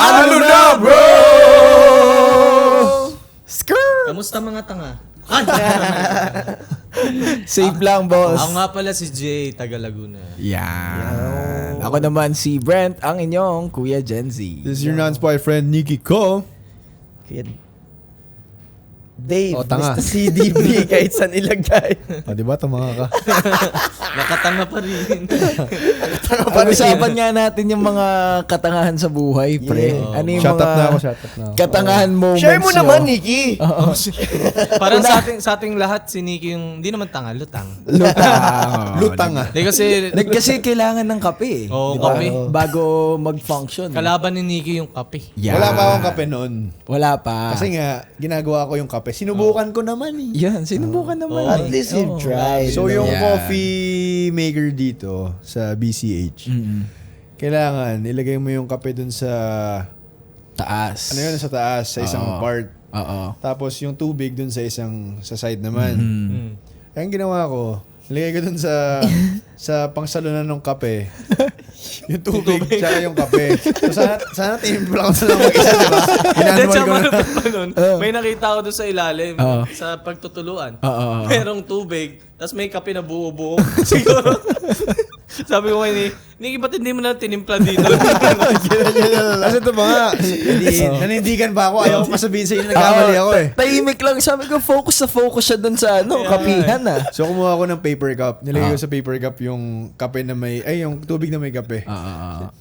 Ano na, bro? Kamusta mga tanga? Safe lang, boss. Ako nga pala si Jay, taga Laguna. Yan. Ako naman si Brent, ang inyong Kuya Gen Z. This is your non-spoiled friend, Nikki Ko. Kaya Dave, tanga. Mr. CDB, kahit saan ilagay. Diba, tama ka? Nakatanga pa rin. Pag-usapan nga natin yung mga katangahan sa buhay, pre. Yeah. Ano yung Shut mga up na ako. katangahan moments Share mo nyo? naman, Nikki. Parang sa ating lahat, si Nikki yung, hindi naman tanga, lutang. Lutang ah. Hindi kasi, Kasi kailangan ng kape. Oo, Di ba? kape. Bago mag-function. kalaban ni Nikki yung kape. Yan. Wala pa akong kape noon. Wala pa. Kasi nga, ginagawa ko yung kape. Sinubukan ko naman eh. Yan, sinubukan naman. At least you tried. So yung Yeah. coffee maker dito sa BCH, kailangan ilagay mo yung kape dun sa Taas. ano yun sa taas sa isang Oo. part. Oo. Tapos yung tubig dun sa sa side naman. Mm. Kaya ang ginawa ko, nilagay ko dun sa pangsalunan ng kape. Yung tubig, tsaka yung kape. So sana timpla ko sa lang mag-isa, diba? Then Inanual siya ko na. malupit pa nun, may nakita ko doon sa ilalim, Oo. sa pagtutuluan. Oo. Merong tubig, tapos may kape na buo-buo. Siguro, sabi ko kay Nikki, ba't hindi mo na tinimpla dito? Kasi ito pa nga, nanindigan pa ako. Ayaw ko masabihin sa inyo, nagkamali ako eh. Tahimik lang. Sabi ko, focus siya dun sa kapihan ah. So kumuha ako ng paper cup. Nilagay ko sa paper cup yung kape na yung tubig na may kape.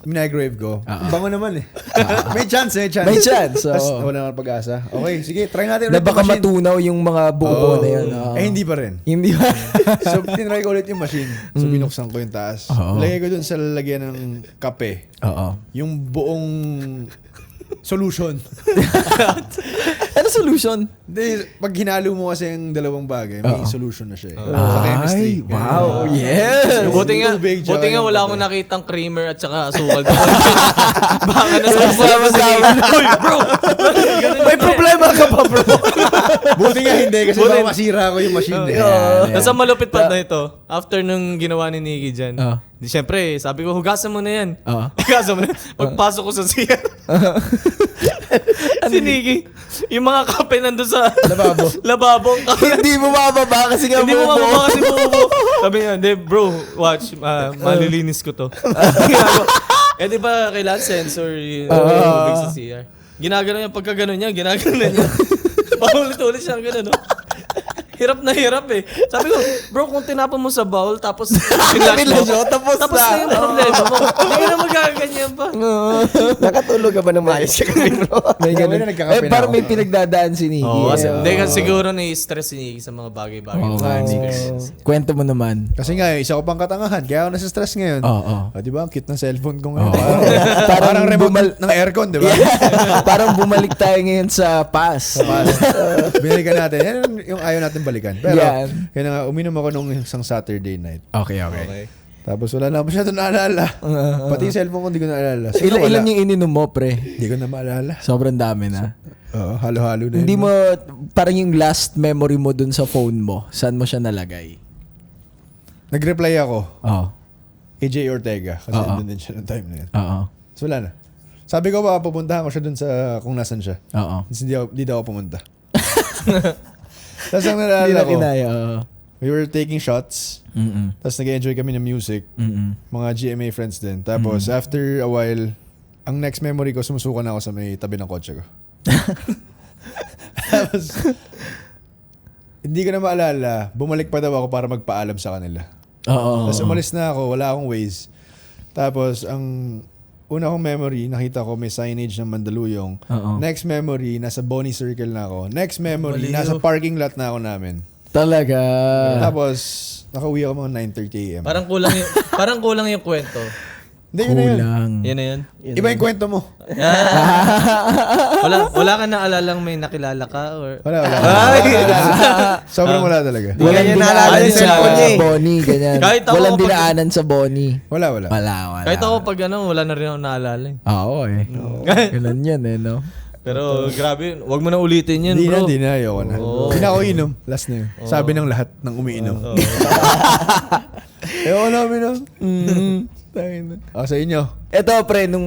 Microwave ko. Bango naman eh. May chance. May chance, oo. Tapos wala naman pag-asa. Okay, sige, try natin Na ulit baka yung machine. matunaw yung mga buo na yun. Hindi pa rin. Hindi ba? So tinry ko ulit yung machine. So binuksan ko yung taas. Oo. Lagay ko dun sa lalagyan ng kape. Oo. Yung buong solution. Ano solution? Hindi, pag hinalo mo kasi yung dalawang bagay, may solution na siya eh. Sa Ay, chemistry. wow. Yes. buti nga, Tubig, tsaka buti nga yung wala kape. akong nakitang creamer at saka asukal. Baka na sa Uy, bro! May problema ka pa, bro. Buti nga hindi kasi baka masira ko yung machine eh. Tapos ang malupit pa na ito, after nung ginawa ni Nikki dyan, di syempre, sabi ko, hugasan mo na yan. Hugasan mo na. Pagpasok ko sa CR, si Nikki, yung mga kape nandun sa lababo. Hindi mo mababa kasi nga Hindi mo buo. mababa kasi buo. Sabi niya, hindi bro, watch, malilinis ko to. Di ba kailangan sensor yung tubig sa CR? Ginagano niya, pagka gano'n niya, ginagano niya. Paulit-ulit siya gano'n, no? Hirap na hirap eh. Sabi ko, bro, kung tinapon mo sa bowl, tapos flash mo, tapos na yung problema mo. Hindi ka na magaganyan pa. Nakatulog ka ba ng maayos ka kami, bro? May ganun. nagkakape na Parang ako. may pinagdadaan si Nikki. Oo, hindi kasi siguro na-stress si Nikki sa mga bagay-bagay. Kwento mo naman. Kasi nga, isa ko pang katangahan. Kaya ako nasa-stress ngayon. Oo. Di ba? Ang cute ng cellphone ko ngayon. Parang Parang remote ng aircon, di ba? Parang bumalik tayo ngayon sa past. Binalikan natin. Yan yung ayaw natin balikan. Pero, Yan. kaya nga, uminom ako nung isang Saturday night. Okay. Tapos wala na masyado naalala. Pati yung cellphone ko, hindi ko naalala. Ilan yung ininom mo, pre? Hindi ko na maalala. Sobrang dami na. Oo, halo-halo na Hindi yun. mo, parang yung last memory mo dun sa phone mo, saan mo siya nalagay? Nag-reply ako. Oo. AJ Ortega. Kasi nandun din siya ng time na yun. Oo. So wala na. Sabi ko ba, pupuntahan ko siya dun sa kung nasan siya. Oo. Kasi hindi daw ako pumunta. Tapos ang Hindi naalala na ko, kinaya. Oo. we were taking shots. Tapos nag-enjoy kami ng music. Mga GMA friends din. Tapos after a while, ang next memory ko, sumusuka na ako sa may tabi ng kotse ko. Tapos, hindi ko na maalala, bumalik pa daw ako para magpaalam sa kanila. Oo. Tapos umalis na ako, wala akong Waze. Tapos ang una kong memory, nakita ko may signage ng Mandaluyong. Oo. Next memory, nasa Bonnie Circle na ako. Next memory, nasa parking lot na ako namin. Talaga. Tapos, nakauwi ako mga 9:30 a.m. Parang kulang yung kwento. Hindi, yun na yun. Kulang. Yan na yan. Iba yung kwento mo. Wala ka na alalang may nakilala ka or Wala. Sobrang wala talaga. Walang niya dinaanan naalala yung sa cellphone niya eh. Bonnie, ganyan. Kahit ako Walang kapag- dinaanan sa Bonnie. Wala. Wala. kahit ako pag wala na rin ako naalala. Oo eh. Ganun yan eh, no? Pero grabe, wag mo na ulitin yun, bro. Hindi na, ayoko na. Hindi na ako inom. Last na yun. Sabi ng lahat ng umiinom. Ayoko na uminom. Sa inyo. Eto pre, nung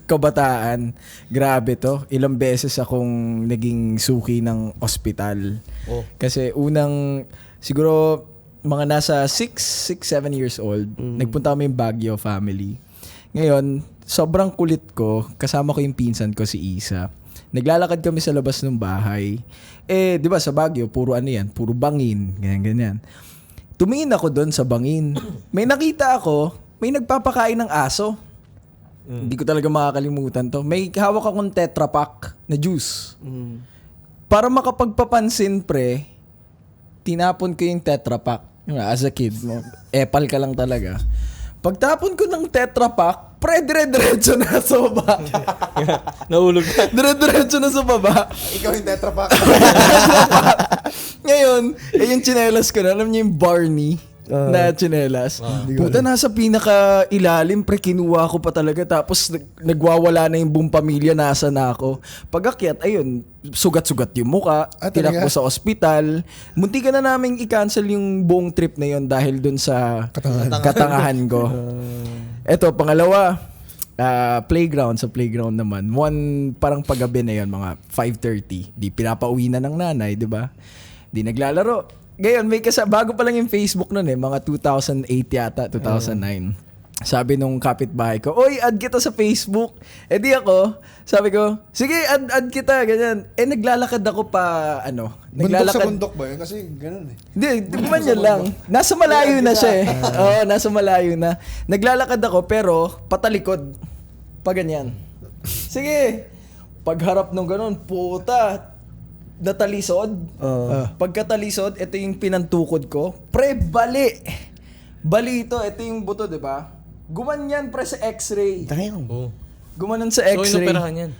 kabataan, grabe to. Ilang beses akong naging suki ng ospital. Oh. Kasi unang, siguro mga nasa 6, 7 years old, nagpunta kami yung Baguio family. Ngayon, sobrang kulit ko, kasama ko yung pinsan ko si Isa. Naglalakad kami sa labas ng bahay. Di ba sa Baguio, puro ano yan, puro bangin, ganyan. Tumingin ako doon sa bangin. May nakita ako, may nagpapakain ng aso. Hindi ko talaga makakalimutan to. May hawak akong Tetra Pak na juice. Para makapagpapansin, pre, tinapon ko yung Tetra Pak. As a kid, epal ka lang talaga. Pagtapon ko ng Tetra Pak, pre, dire-diretso na sa baba. Nahulog na. Dire-diretso na sa baba. Ikaw yung Tetra Pak. Ngayon, yung tsinelas ko na, alam niyo yung Barney na tsinelas. Puta, nasa pinaka-ilalim, pre, kinuha ko pa talaga. Tapos, nagwawala na yung buong pamilya, nasa na ako. Pag-akyat, ayun, sugat-sugat yung muka, tinakbo sa ospital. Munti ka na namin i-cancel yung buong trip na yun dahil dun sa katangahan ko. Eto, pangalawa, playground. Sa playground naman. Parang paggabi na yun, mga 5:30. Di pinapauwi na ng nanay, di ba? Di naglalaro. Ngayon, bago pa lang yung Facebook nun mga 2008 yata, 2009. Sabi nung kapitbahay ko, "Oy, add kita sa Facebook." Di ako, sabi ko, "Sige, add kita," ganyan. Naglalakad ako pa, Bundok sa bundok ba yun? Kasi ganun eh. Hindi, ganyan lang. Nasa malayo na siya Oo, nasa malayo na. Naglalakad ako pero patalikod. Pa ganyan. Sige. Pagharap nung ganun, puta, natalisod. Pagkatalisod, ito yung pinantukod ko. Pre, bali. Bali ito. Ito yung buto, di ba? Gumanyan, pre, sa x-ray. Damn. Oh. Gumanon sa So, x-ray. inoperahan yan?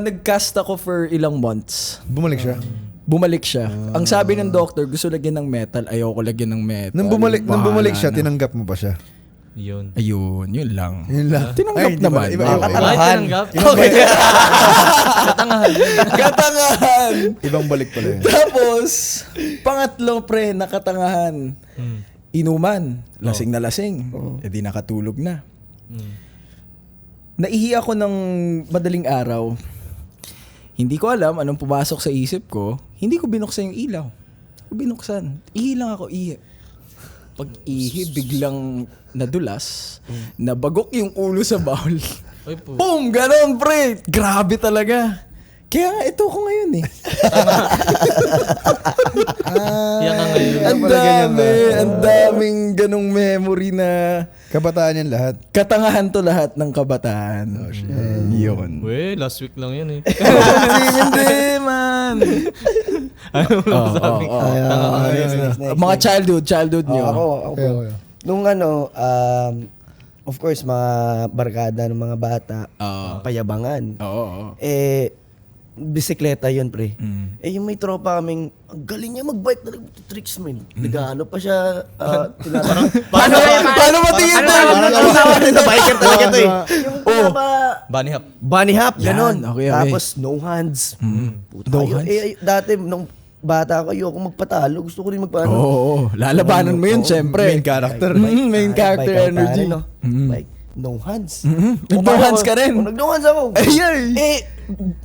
Nag-cast ako for ilang months. Bumalik siya. Bumalik siya. Ang sabi ng doctor, gusto lagyan ng metal. Ayoko lagyan ng metal. Nung bumalik siya, Bahala na. tinanggap mo ba siya? Yun. Ayun, yun lang. Yun lang. Tinanggap Ay, naman. Iba, Bakit tinanggap? Katangahan. Katangahan! ibang balik pala yun. Tapos, pangatlo pre, nakatangahan. Inuman. Lasing na lasing. Di nakatulog na. Naihi ako ng madaling araw. Hindi ko alam anong pumasok sa isip ko. Hindi ko binuksan yung ilaw. Binuksan. Ihi lang ako, ihi. Pag ihi, biglang nadulas. Nabagok yung ulo sa bowl. Ay po. Boom! Ganon, pre! Grabe talaga. Kaya nga, ito ko ngayon eh. Yan nga ngayon. Ang daming ganong memory na Kabataan yan lahat. katangahan to lahat ng kabataan. Yun. Weh, last week lang yan eh. Hindi, man. Ano mo sabi? Mga childhood nyo. Ako. Okay. Nung of course, mga barkada ng mga bata, payabangan. Oo. Bisikleta yun, pre. Yung may tropa kaming, ang galing niya mag-bike na tricks, man. Nag-ano pa siya, Paano mo tingin na? biker talaga to eh. Yung Bunny hop. bunny hop, Yan, ganon. okay. Tapos, no hands. Puta, No yun. hands? Dati, nung bata ko, ayoko magpatalo. Gusto ko rin magpatalo. Oo. Lalabanan mo yun, syempre. Main character. Main character Bike energy. no? Bike, no hands. Nag-no hands ka rin. Nag-no hands ako. Ay!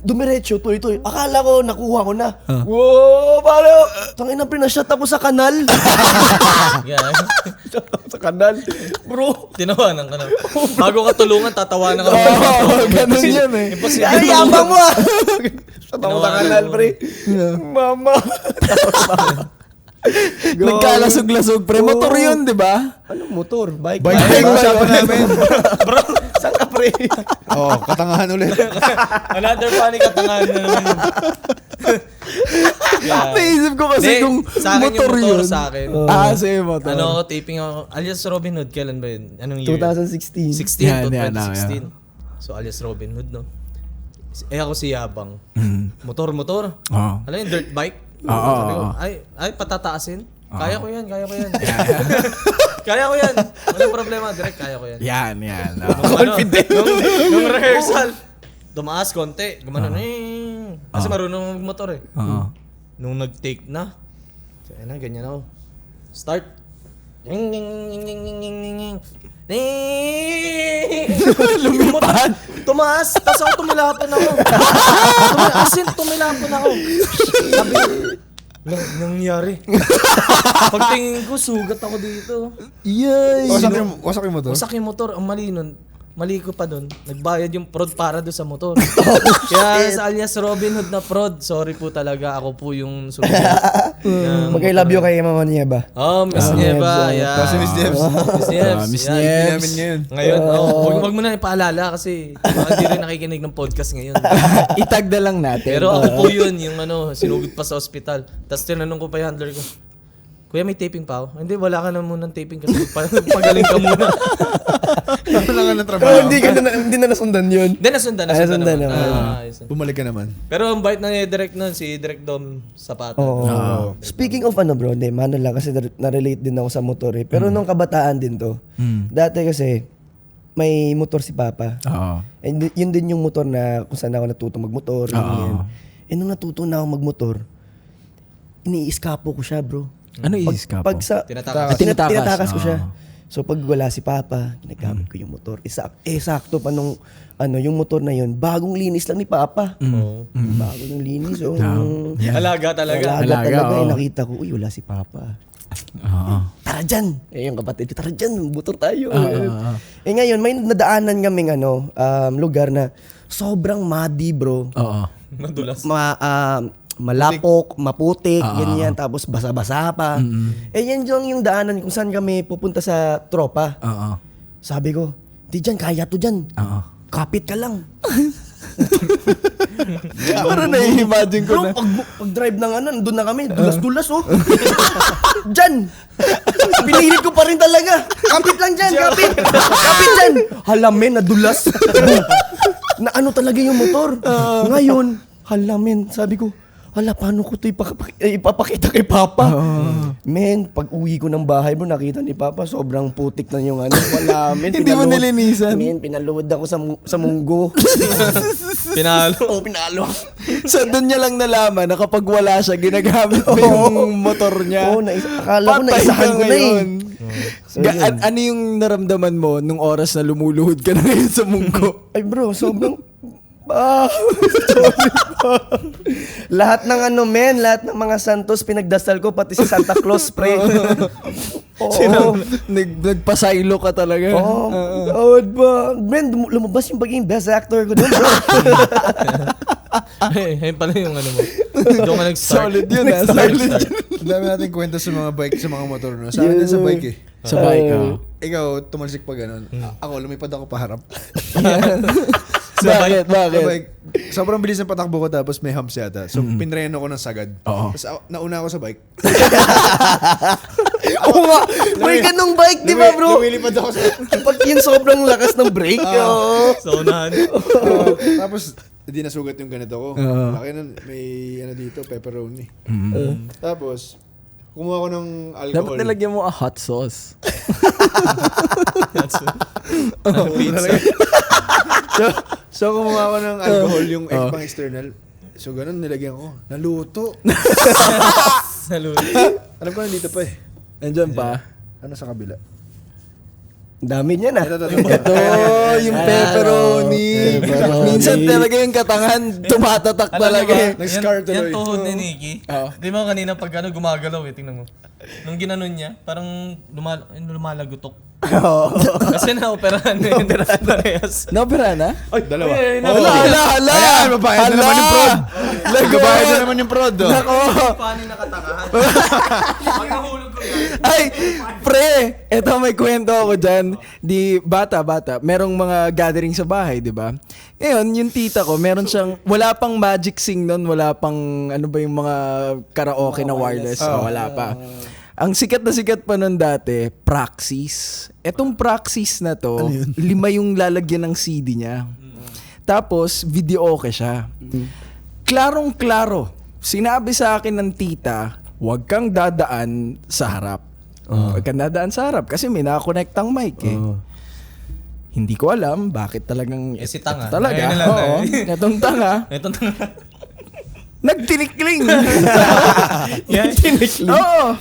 Dumiretso, tuloy-tuloy. Akala ko, nakuha ko na. Wow, pare. Tangin na, pinashot ako sa kanal. Yeah. Sa kanal. Bro. Tinawanan ka na. Bago ka tulungan, tatawanan ka na. Oo, ganun yan eh. Imposible. Ay, yabang mo ah. Shot ako sa kanal, pre. Mama. Nagkalasog-lasog, pre. Motor yun, di ba? Anong motor? Bike. Bike na yung usapan namin. Saan ka, pre? Oo, katangahan ulit. Another funny katangahan na naman yun. Yeah. Naisip ko kasi Hindi, kung sa akin motor yung motor yun. sa akin. Sige, motor. Ano ako, taping ako. Alias Robin Hood, kailan ba yun? Anong year? 2016. 16 Yan, to yan, 2016. So alias Robin Hood, no? Ako si Yabang. Motor. Oo. Alam yung dirt bike? Oo. Sabi ko, ay, patataasin? Kaya ko yan. Kaya ko yan. Walang problema, direct kaya ko yan. Yan. Confident. Nung rehearsal, tumaas konti. Gumanon kasi marunong magmotor eh. Nung nag-take na, ganyan ako. Start. Lumipad. Tumaas, tapos ako tumilapon ako. Tumilapon ako. Sabi ko, nangyari. Pagtingin ko, sugat ako dito. Yay! Wasak yung motor? Wasak yung motor, ang mali nun. Mali ko pa dun. Nagbayad yung prod para doon sa motor. Kaya sa alias Robin Hood na prod, sorry po talaga. Ako po yung sugat. Mag-I love you kay Mama Nieva. Oh, Miss Nieva. Yeah. Kasi Miss Debs. Miss Niebs. Miss Yeah. Niebs. Hindi namin ngayon. Ngayon, wag mo na ipaalala kasi baka hindi rin nakikinig ng podcast ngayon. Itag na lang natin. Pero ako po yun, yung sinugod pa sa ospital. Tapos tinanong ko pa yung handler ko, Kuya, may taping pa ako? Hindi, wala ka na munang taping kasi pagaling ka muna. Wala ka ng trabaho. Pero hindi na nasundan yun. Hindi, nasundan Nasundan naman. naman. Ayos. Bumalik ka naman. Pero ang bait na direct nun, si Direct Dom Zapata. Oo. Speaking of bro, mano lang kasi na-relate din ako sa motor eh. Pero nung kabataan din to. Dati kasi, may motor si Papa. Oo. And yun din yung motor na kung saan ako natuto magmotor. Ganyan. Eh nung natuto na ako magmotor, ini-iskapo ko siya bro. Ano i-iskapo? Pag sa, Tinatakas. tinatakas ko siya. Oo. So pag wala si Papa, ginagamit ko yung motor. Sakto pa nung yung motor na yun, bagong linis lang ni Papa. Oo. Bagong linis. Oh. Alaga talaga. Alaga talaga. oo. Nakita ko, uy, wala si Papa. Oo. Tara dyan! Eh, yung kapatid ko, tara dyan, motor tayo. Eh ngayon, may nadaanan kaming lugar na sobrang muddy bro. Oo. Madulas. Malapok, maputik, ganyan, tapos basa-basa pa. Eh yan yung daanan kung saan kami pupunta sa tropa. Oo. Sabi ko, di dyan, kaya to dyan. Oo. Kapit ka lang. Parang nai-imagine ko Bro, na. pag drive ng nandun na kami, dulas-dulas oh. Dyan! Pinilit ko pa rin talaga. Kapit lang dyan, kapit! Kapit dyan! Halamin, nadulas. Na talaga yung motor. Ngayon, halamin, sabi ko, paano ko ito ipapakita kay Papa? Men, pag uwi ko ng bahay bro, nakita ni Papa, sobrang putik na yung halamin. Hindi mo nilinisan? Men, pinaluhod ako sa munggo. Pinalo. Oo, pinalo. So doon niya lang nalaman na kapag wala siya, ginagamit mo yung motor niya. Oo, akala ko naisahan ko na eh. So, yun. Ano yung naramdaman mo nung oras na lumuluhod ka na ngayon sa munggo? Ay bro, sobrang... lahat ng lahat ng mga santos pinagdasal ko, pati si Santa Claus, pre. Oo. Nagpasaylo ka talaga. Oo. Ba? Man, lumabas yung pagiging best actor ko doon, bro. Ayun pala yung mo. Doon ka nag-start. Solid yun, ha? Solid yun. Ang dami natin kwento sa mga bike, sa mga motor. No? Sa akin din sa bike eh. Sa bike, Ikaw, tumalsik pa ganun. Ako, lumipad ako paharap. Bakit? Sa bike, sobrang bilis ng patakbo ko tapos may humps yata. So, pinreno ko ng sagad. Oo. Tapos nauna ako sa bike. Oo nga. May ganung bike, di ba, bro? Lumilipad ako sa Pag yung sobrang lakas ng brake. Oo. Sa unahan. Tapos, hindi nasugat yung ganito ko. Laki nun, may dito, pepperoni. Tapos, kumuha ko ng alcohol. Dapat nilagyan mo hot sauce. So, kumuha ko ng alcohol, yung pang external. So, ganun, nilagyan ko. Naluto. Salud. Alam ko, nandito pa eh. Nandiyan pa. Ano sa kabila? Dami niya na. Ito. Ito, yung pepperoni. Minsan talaga yung katangan, tumatatak talaga. Nag-scar tuloy. Yan tuhod ni Nikki. Di ba kanina pag gumagalaw tingnan mo. Nung ginanon niya, parang lumalagutok. Kasi na-operahan na yun. Parehas. Naopera na? Ay, dalawa. Hala! Ayan, babayad na naman yung prod. Babayad na naman yung prod. Oh. Nako! Paano yung nakatakahan? Magkahulog ko yan. Ay, pre! Eto may kwento ako dyan. Di, bata. Merong mga gathering sa bahay, di ba? Ngayon, yung tita ko, meron siyang, wala pang Magic Sing nun, wala pang, ano ba yung mga karaoke na wireless. Wala pa. Ang sikat pa nun dati, Praxis. Etong Praxis na to, 5 yung lalagyan ng CD niya. Tapos, video okay siya. Klarong-klaro. Sinabi sa akin ng tita, huwag kang dadaan sa harap. Huwag kang dadaan sa harap kasi may nakakonektang mic eh. Hindi ko alam bakit talagang Si Tanga. ito talaga. Ayun na lang, Oo, itong tanga. Ito Nagtinikling. Yan. Oo.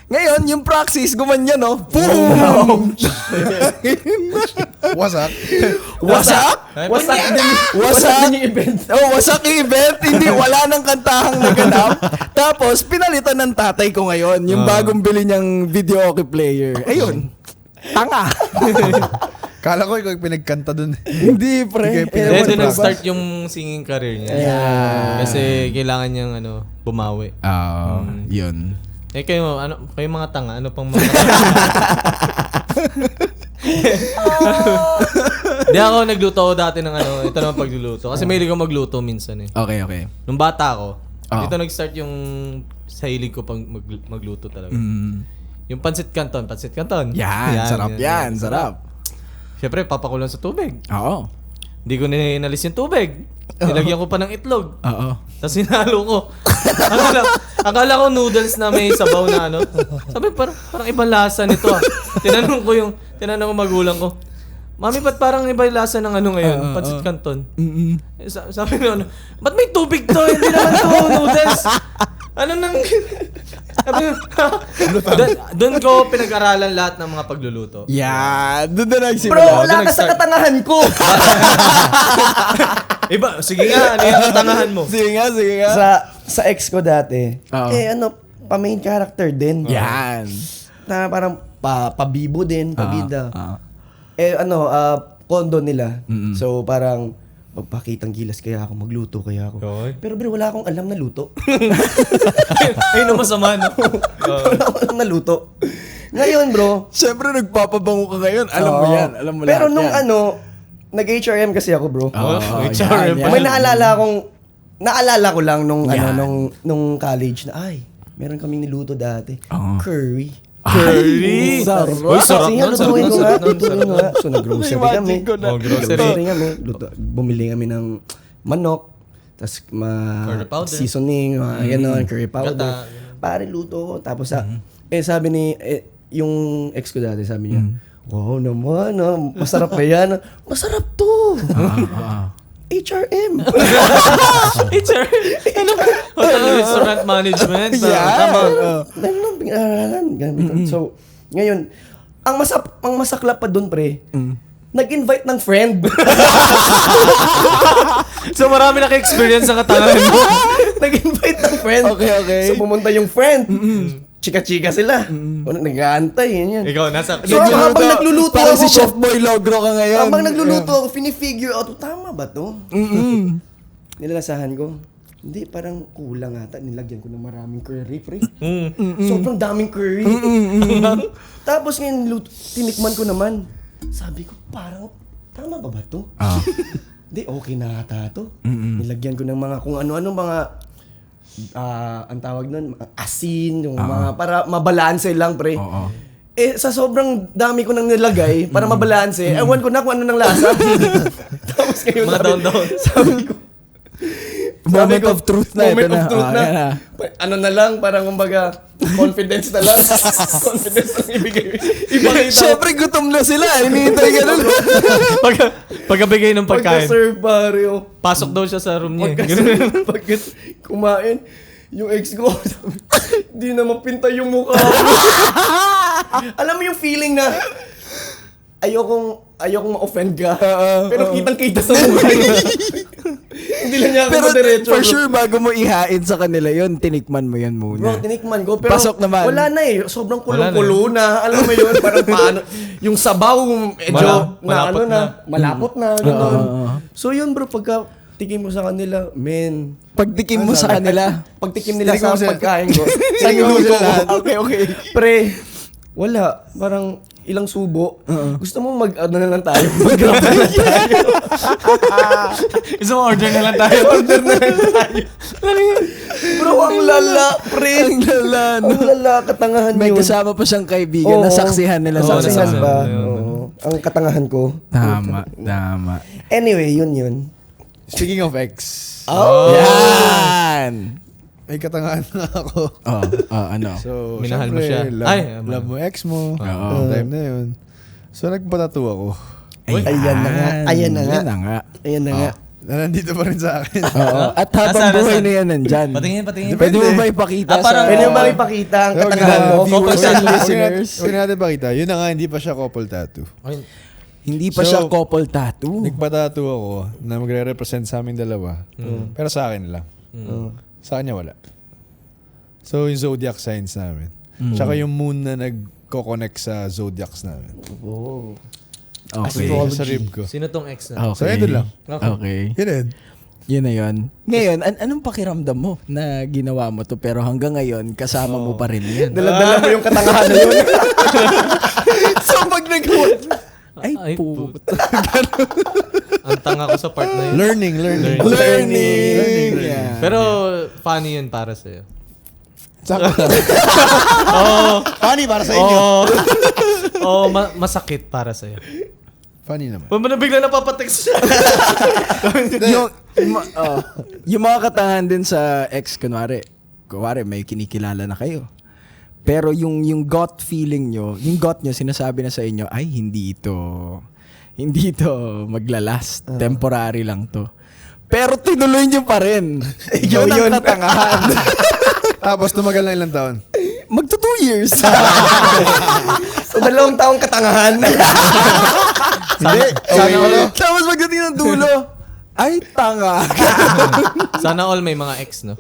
Ngayon, yung praxis, gumanyan, no? Boom! Wasak. Wasak? Wasak din. Wasak din yung event. Wasak yung event. Hindi, wala nang kantahang naganap. Tapos, pinalitan ng tatay ko ngayon, yung bagong bili niyang video okay player. Ayun. Tanga. Kala ko ikaw yung pinagkanta dun. Hindi, pre. Then, doon nag-start yung singing career niya. Yeah. Kasi kailangan niyang bumawi. Yun. Kayo mga tanga, ano pang mga Di ako nagluto ako dati ng ito naman pagluluto. Kasi mahilig ako magluto minsan eh. Okay. Nung bata ako, dito nag-start yung sa hilig ko pag magluto talaga. Yung pancit canton. Yan, sarap yan. Sarap. Siyempre, papakulan sa tubig. Oo. Hindi ko inalis yung tubig. Nilagyan ko pa ng itlog. Oo. Tapos hinalo ko. Akala ko noodles na may sabaw na Sabi, parang ibang lasa nito ah. Tinanong ko magulang ko, Mami, ba't parang iba yung lasa ng ngayon? Pancit canton. Sabi ko, ba't may tubig to? Hindi naman to noodles. Doon ko pinag-aralan lahat ng mga pagluluto. Yeah, doon na nagsimula. Bro, wala ka sa katangahan ko. Iba, sige nga, ano yung katangahan mo? Sige nga. Sa ex ko dati, Oo. pa-main character din. Yan. Na parang pabibo din, pabida. Condo nila. So parang magpakitang gilas kaya ako, magluto kaya ako. Okay. Pero bro, wala akong alam na luto. Ayun ang masama, no? Wala akong alam na luto. Ngayon bro, Siyempre, nagpapabango ka ngayon. Alam mo yan. Alam mo pero lahat nung yan. nag-HRM kasi ako bro. HRM yan. May naalala ko lang nung college na meron kaming niluto dati. Curry. Curry. Sarap. Uy, sarap Sige, nun, lutuin ko nga. sarap nun, Lutuin ko nga. So, nag-grocery kami. Imagine ko na. Grocery. Bumili kami ng manok. Tapos, Curry powder. seasoning, gano'n, curry powder. Gata. Pare, luto ko. Tapos, sabi ni, yung ex ko dati, sabi niya, wow naman, masarap ba yan? Masarap to. HRM. Hotel restaurant management. Tama. So, ngayon, ang masaklap pa dun, pre, nag-invite ng friend. So marami naka-experience sa katangahan mo. Nag-invite ng friend. Okay. So, pumunta yung friend. Chika-chika sila. Nag-aantay, yan. Ikaw, nasa... So, habang nagluluto Parang ako, si Chef Boy Logro ka ngayon. habang nagluluto ako, fini-figure out, tama ba to? Nilalasahan ko. Hindi, parang kulang ata. Nilagyan ko ng maraming curry, pre. Sobrang daming curry. Tapos ngayon, tinikman ko naman. Sabi ko, parang, tama ba to? Hindi, okay na ata to. Nilagyan ko ng mga, kung ano-ano mga, ang tawag nun, asin, yung mga, para mabalanse lang, pre. Sa sobrang dami ko nang nilagay, para mabalanse, ewan ko na kung ano nang lasa. Tapos ngayon, Mga down-down. sabi ko, Moment of truth na. Moment ito of truth na. Yan na. Ano na lang, parang kumbaga, confidence na lang. Confidence lang ipakita ko. Siyempre, gutom na sila. Hinihintay ka nun. Pagkabigay ng pagkain, Pagka-serve, pare, pasok daw siya sa room niya. Pagka kumain, yung ex ko, di na mapinta yung mukha ko. Alam mo yung feeling na, ayokong ma-offend ka. Pero kitang-kita sa mukha niya. Hindi lang niya ako Pero madiretso. for bro. sure, bago mo ihain sa kanila yun, tinikman mo yan muna. Bro, tinikman ko. Pero Pasok naman. wala na eh. Sobrang Wala kulong-kulo na. Alam mo yun, parang paano. Yung sabaw, medyo Malapot na. malapot na. Ganun. So yun bro, pagka tikim mo sa kanila, men. Pagtikim mo sa kanila. Pagtikim nila Tinikman sa mo sila. pagkain ko. Tinikman mo Niluto sila. ko. Okay. Pre, wala. Parang ilang subo. Gusto mo ano na lang tayo? Mag-grab na lang tayo. Isang order na lang tayo. Order na lang tayo. Bro, ang lala, pre. Ang lala, no? Ang lala, katangahan May yun. kasama pa siyang kaibigan. Oo. Nasaksihan nila sa Saksihan kasama. pa. Ayun. Oo. Ang katangahan ko. Tama. Anyway, yun. Speaking of ex, Yan! may katangahan na ako. Ano? So, Minahal mo syempre, siya. Love, Ay, love mo ex mo. Oo. Time na yun. So, nagpatato ako. Ayan na nga. Yan na nga. Ayan na nga. Na nandito pa rin sa akin. Oo. At habang Nasaan, buhay nasaan? na yan nandyan. Patingin. Pwede mo ba ipakita parang- Pwede mo ba ipakita ang Huwag katangahan mo? viewers and listeners. Huwag natin pakita. Yun na nga, hindi pa siya couple tattoo. Ay, Hindi pa So, siya couple tattoo. Nagpa-tattoo ako na magre-represent sa amin dalawa. Pero sa akin lang. Sa kanya wala. So, yung zodiac signs namin. Tsaka yung moon na nagko-connect sa zodiacs namin. Oh. Okay. Sa rib ko. sino tong ex na? So, ito lang. Okay. Yun din. Yun na yun. Ngayon, anong pakiramdam mo na ginawa mo to pero hanggang ngayon kasama mo pa rin yan? Dala-dala mo yung katangahan na yun. So pag Ay, Ay, puto. Ang tanga ko sa part na yun. Learning. Learning. Yeah. Pero funny yun para sa'yo. Funny para sa inyo. Masakit para sa'yo. Funny naman. Paano na bigla napapatext siya? Yung mga katangahan din sa ex, kunwari may kinikilala na kayo. Pero yung gut feeling nyo, yung gut nyo sinasabi na sa inyo, ay hindi ito maglalast. Temporary lang to. Pero tinuloy nyo pa rin. Yun ang katangahan. Tapos tumagal na ilang taon. Magto 2 years. So, 2 taong katangahan. Tapos pagdating ng dulo, ay tanga. Sana all may mga ex, no?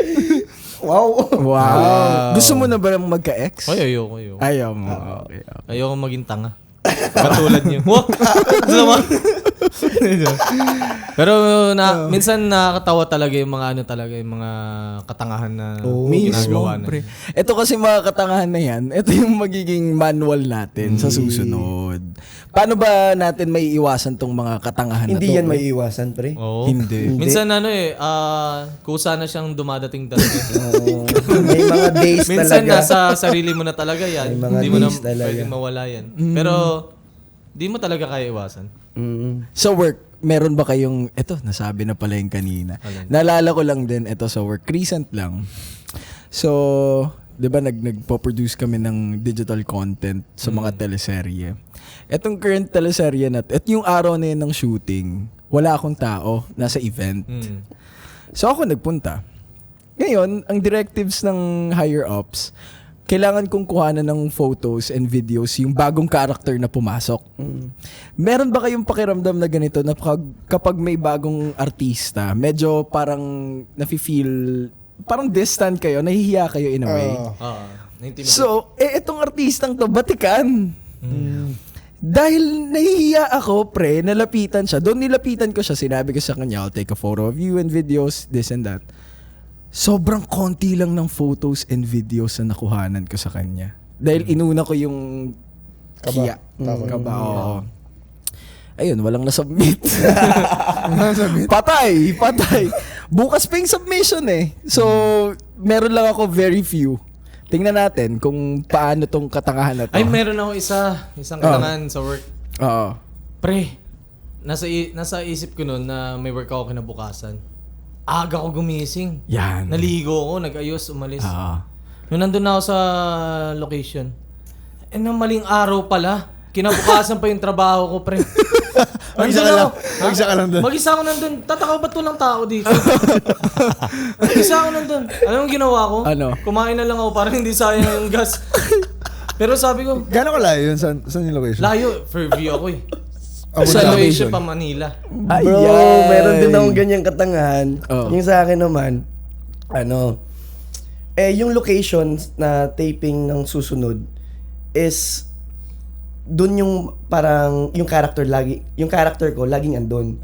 Wow. Wow. Gusto mo na ba magka-ex? Ay, ayoko. Ayaw mo. Okay. Ayoko maging tanga. Katulad niyo. Wow! Sama. Pero minsan nakakatawa talaga yung mga yung mga katangahan na ginagawa na. Pre. Ito kasi mga katangahan na yan, ito yung magiging manual natin sa susunod. Paano ba natin may iwasan tong mga katangahan na to? Hindi yan may iwasan, pre. Oo. Hindi. Minsan kusa na siyang dumadating talaga. May mga days Minsan talaga. nasa sarili mo na talaga yan. May mga Hindi mo na days talaga. pwedeng mawala yan. Pero di mo talaga kaya iwasan. Sa work, meron ba kayong, nasabi na pala yung kanina. Naalala ko lang din, ito sa work, recent lang. So, di ba nagpo-produce kami ng digital content sa mga teleserye. Etong current teleserye na, yung araw na yun ng shooting, wala akong tao, nasa event. So ako nagpunta. Ngayon, ang directives ng higher ups, kailangan kong kuhanan ng photos and videos yung bagong character na pumasok. Meron ba kayong pakiramdam na ganito na kapag may bagong artista, medyo parang nafe-feel, parang distant kayo, nahihiya kayo in a way? Naintimidate. So, itong artistang to, batikan. Dahil nahihiya ako, pre, nalapitan siya. Doon nilapitan ko siya, sinabi ko sa kanya, I'll take a photo of you and videos, this and that. Sobrang konti lang ng photos and videos na nakuhanan ko sa kanya. Dahil inuna ko yung kiya. Kaba. Oo. Ayun, walang nasubmit. Patay. Bukas pa yung submission eh. So, meron lang ako very few. Tingnan natin kung paano tong katangahan na to. Ay, meron ako isang katangahan sa work. Oo. Pre, nasa isip ko noon na may work ako kinabukasan. Aga ko gumising. Yan. Naligo ako, nag-ayos, umalis. Oo. Nung nandun na ako sa location, nang maling araw pala. Kinabukasan pa yung trabaho ko, pre. Mag-isa ka lang. Mag-isa ka lang doon. Mag-isa ako nandun. Tataka ba't walang tao dito? Mag-isa ako nandun. Alam mo ginawa ko? Ano? Kumain na lang ako para hindi sayang yung gas. Pero sabi ko, Gano'n ka layo yun? Saan yung location? layo. Fairview ako eh. Abu Sa Dhabi. location pa Manila. Bro, meron din akong ganyang katangahan. Oh. Yung sa akin naman, yung location na taping ng susunod is dun yung parang yung character ko laging andun.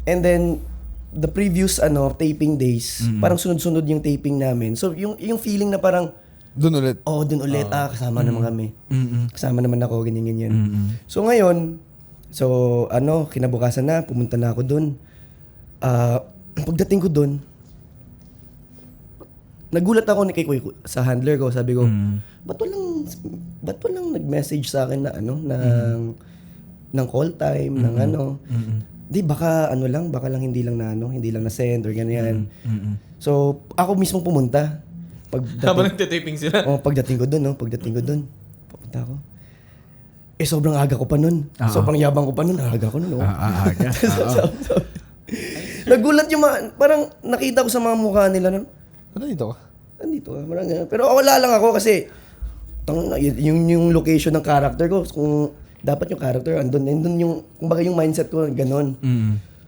And then the previous taping days, parang sunod-sunod yung taping namin. So yung feeling na parang Doon ulit. dun ulit kasama naman kami. Kasama naman ako ganyan. So ngayon, kinabukasan na pumunta na ako dun. Pagdating ko dun, nagulat ako sa handler ko, sabi ko, ba't walang nag-message sa akin na ng call time, ng Di baka lang hindi lang na send or ganyan. So, ako mismo pumunta. Habang nagtitaping sila. Pagdating ko doon, pupunta ako. Sobrang aga ko pa nun. Sobrang yabang ko pa nun. Aga ko nun. Aga. Nagulat yung parang nakita ko sa mga mukha nila na, Ano dito ka? nandito ka, parang ganun. Pero wala lang ako kasi, yung location ng character ko, kung dapat yung character, andun yung, kumbaga yung mindset ko, ganun.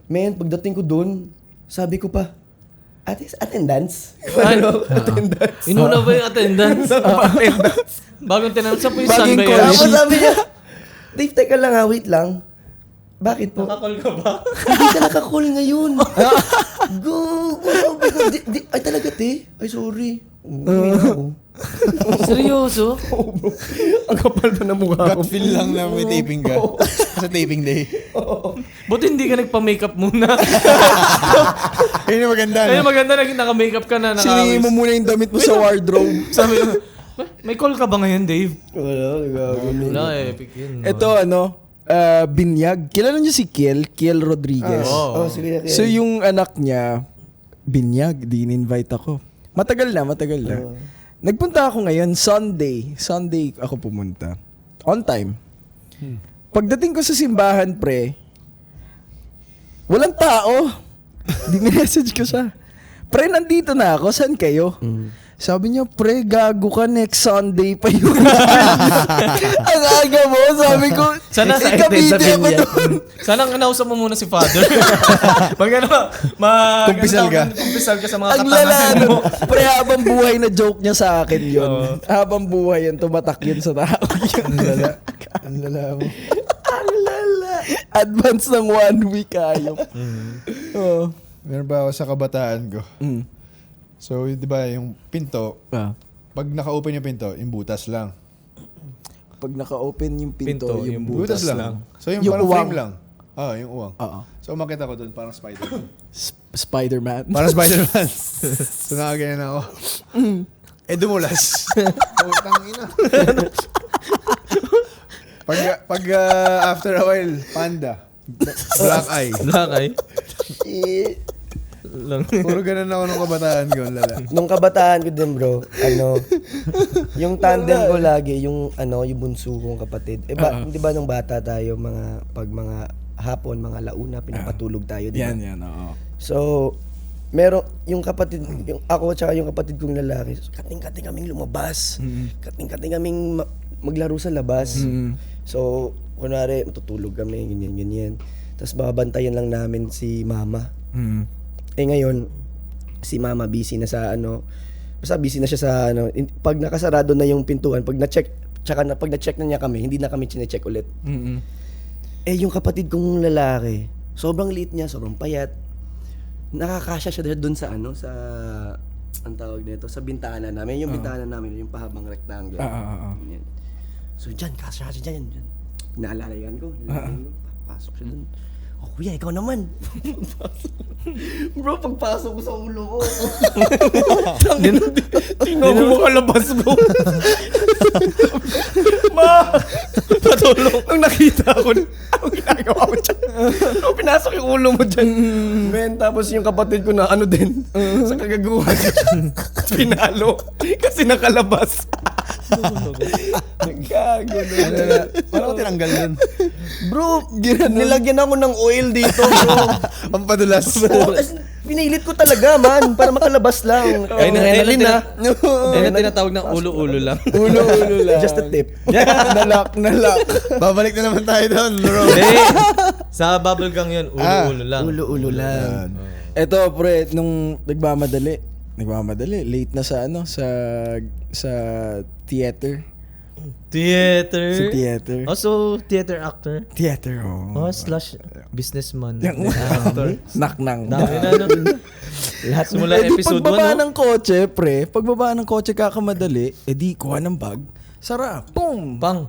Man, pagdating ko dun, sabi ko pa, attendance? Attendance. Inuna ba yung attendance? Bagong tinanong sa po yung Bagong sunbay. call. Tapos sabi niya, Dave, teka lang ha, wait lang. Bakit po? Nakakall ka ba? Hindi ka nakakall ngayon. Go! Ay talaga, te? Ay, sorry. Uwi na ako. Seryoso? Ang kapal pa ng mukha ko. Gut feel lang na may taping ka. Sa taping day. Buti hindi ka nagpa-makeup muna. Ayun yung maganda. Kaya No? maganda naka-makeup ka na. Siningin mo muna yung damit mo sa wardrobe. Sabi ko, may call ka ba ngayon, Dave? Wala, nagagawin. Wala, epic yun. Ito Binyag. Kilala niyo si Kiel Rodriguez. Oh, sige. So yung anak niya, Binyag, din-invite ako. Matagal na. Nagpunta ako ngayon, Sunday ako pumunta. On time. Pagdating ko sa simbahan, pre, walang tao. Di-message ko siya. Pre, nandito na ako. Saan kayo? Sabi niya, pre, gago ka, next Sunday pa yun. Ang aga mo, sabi ko, Sana sa Cavite ako doon. Sana ang nausap mo muna si Father. Kumpisal ka. Kumpisal ka sa mga Ang lala, katanahan mo. pre, habang buhay na joke niya sa akin yun. Habang buhay yun, tumatak yun sa tao. Ang lala mo. Ang lala. Advance ng 1 week ayop. Oh. Meron ba ako sa kabataan ko? So, di ba yung pinto, Ah. pag naka-open yung pinto, yung butas lang. Pag naka-open yung pinto, Pinto, yung yung Butas butas. lang. So, yung, Yung parang uwang. frame lang. Yung uwang. Oo. So, umakit ako doon, parang Spider-Man. Spider-Man. Parang Spider-Man. So, nakaganyan ako. Dumulas. Putang ina. Pag after a while, panda. Black eye. Black eye. Lang. Puro ganun ako nung kabataan ko, lala. Nung kabataan ko din, bro, yung tandem ko lagi, yung bunso kong kapatid. Di ba nung bata tayo, pag mga hapon, mga launa, pinapatulog tayo, di ba? Yan, oo. So, meron yung kapatid, yung ako tsaka yung kapatid kong lalaki, kating-kating kaming lumabas. Kating-kating kaming maglaro sa labas. So, kunwari, matutulog kami, ganyan. Tapos babantayan lang namin si mama. Ngayon, si mama busy na sa basta busy na siya sa pag nakasarado na yung pintuan, pag na-check na niya kami, hindi na kami chine-check ulit. Yung kapatid kong lalaki, sobrang liit niya, sobrang payat. Nakakasya siya doon sa sa ang tawag nito, sa bintana namin. Yung bintana namin, yung pahabang rectangle. Ganyan. So diyan, kasya siya diyan. Naalalayan ko. Pasok siya doon. Oh, kuya, ikaw naman. Bro, pagpasok ko sa ulo ko. Tingnan mo kalabas mo. Patulong. Nung nakita ko, anong ginagawa mo dyan? Nung pinasok yung ulo mo dyan. Men, tapos yung kapatid ko na din, sa kagaguhan. Pinalo. Kasi nakalabas. Gago na. Parang tinanggal yun. Bro, nilagyan ako ng oil dito, bro. Ang padulas. Pinilit ko talaga, man, para makalabas lang. Ayun na tinatawag ng ulo-ulo lang. Ulo-ulo lang. Just a tip. Nalak. Babalik na naman tayo doon, bro. Sa bubble gang yun, ulo-ulo lang. Ulo-ulo lang. Eto, pre, nung nagmamadali, late na sa sa theater. Theater. Sa theater. Also, theater actor. Theater, / businessman. Yung Actor. naknang. Dami na, no? Lahat simula episode 1, pagbaba no? ng kotse, pre, kakamadali, di kuha ng bag, sarap, boom! Pang.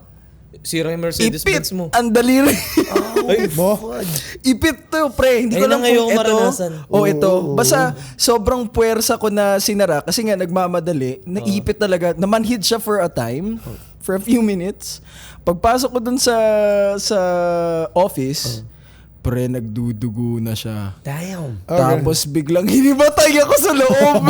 Sira yung Mercedes-Benz mo. Ang daliri. Ay, mo. Ipit to, pre. Hindi ko Ayun lang ang ngayon kung maranasan. ito. Basta sobrang puwersa ko na sinara kasi nga nagmamadali. Naipit talaga. Namanhid siya for a time. For a few minutes. Pagpasok ko dun sa office, Pre, nagdudugo na siya. Damn. Tapos biglang hinimatay ako sa loob.